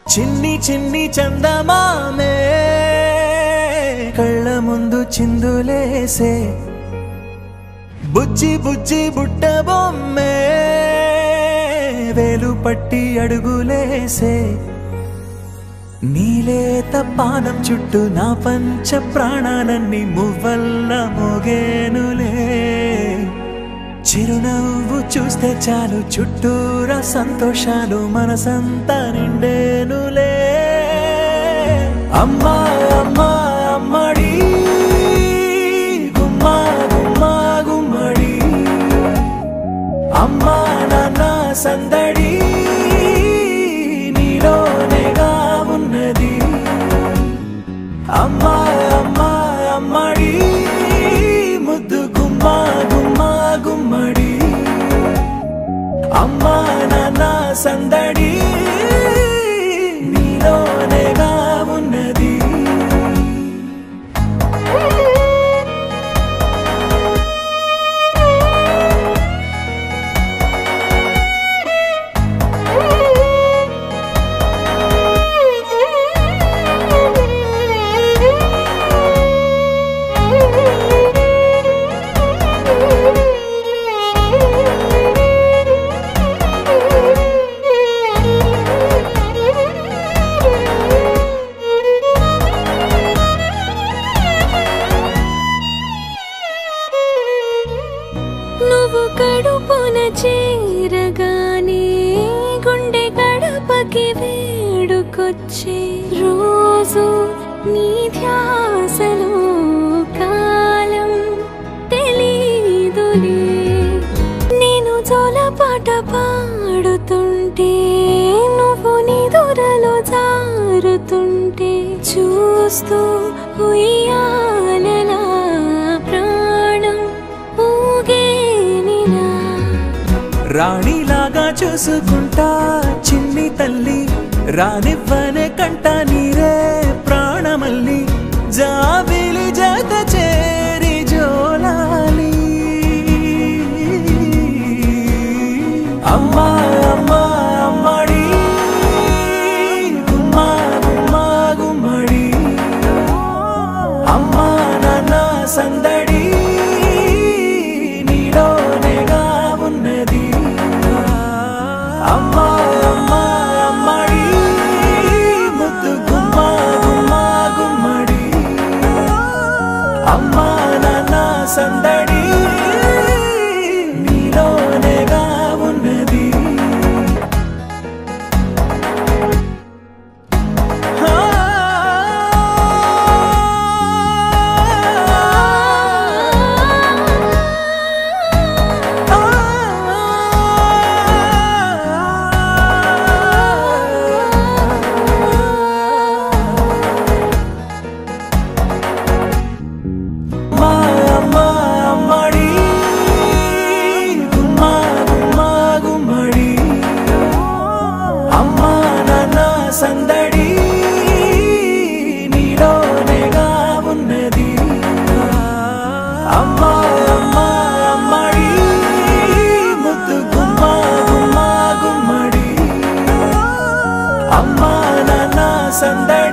చిన్ని చిన్ని చందమామే కళ్ళ ముందు చిందులేసే బుజ్జి బుజ్జి బుట్ట బొమ్మే వేలు పట్టి అడుగులేసే నీలేత పానం చుట్టూ నా పంచ ప్రాణాలన్నీ మువ్వల్ల మోగేనులే చిరునవ్వు చూస్తే చాలు చుట్టూరా సంతోషాలు మనసంతా నిండేనులే అమ్మా అమ్మా అమ్మడి గుమ్మా గుమ్మా గుమ్మడి అమ్మా నాన్న సందడి నీలోనేగా ఉన్నది అమ్మా అమ్మా అమ్మడి ముద్దు గుమ్మా గుమ్మా గుమ్మడి అమ్మా నాన్న సందడి నీలోనేగా ఉన్నది కడుపున చేరగానే గుండె గడపకి వేడుకొచ్చే రోజు నీ ధ్యాసలో కాలం తెలీదులే నేను జోలపాట పాడుతుంటే నువ్వు నిదురలో జారుతుంటే చూస్తూ ఉయ్యాలలా ప్రాణం ఊగే రాణిలాగా చూసుకుంటా చిన్ని తల్లి రానివ్వనే కంట నీరే ప్రాణమల్లి జాబిలి జత చేరి జోలాలి అమ్మా అమ్మా అమ్మడి గుమ్మా గుమ్మా గుమ్మడి అమ్మా నాన్న సందడి నీలోనేగా ఉన్నది అమ్మా అమ్మా అమ్మడి ముద్దు గుమ్మా గుమ్మా గుమ్మడి అమ్మా నాన్న సందడి నీలోనేగా ఉన్నది సందడి నీలోనేగా ఉన్నది అమ్మా అమ్మా అమ్మడి ముద్దు గుమ్మా గుమ్మా గుమ్మడి అమ్మా నాన్న సందడి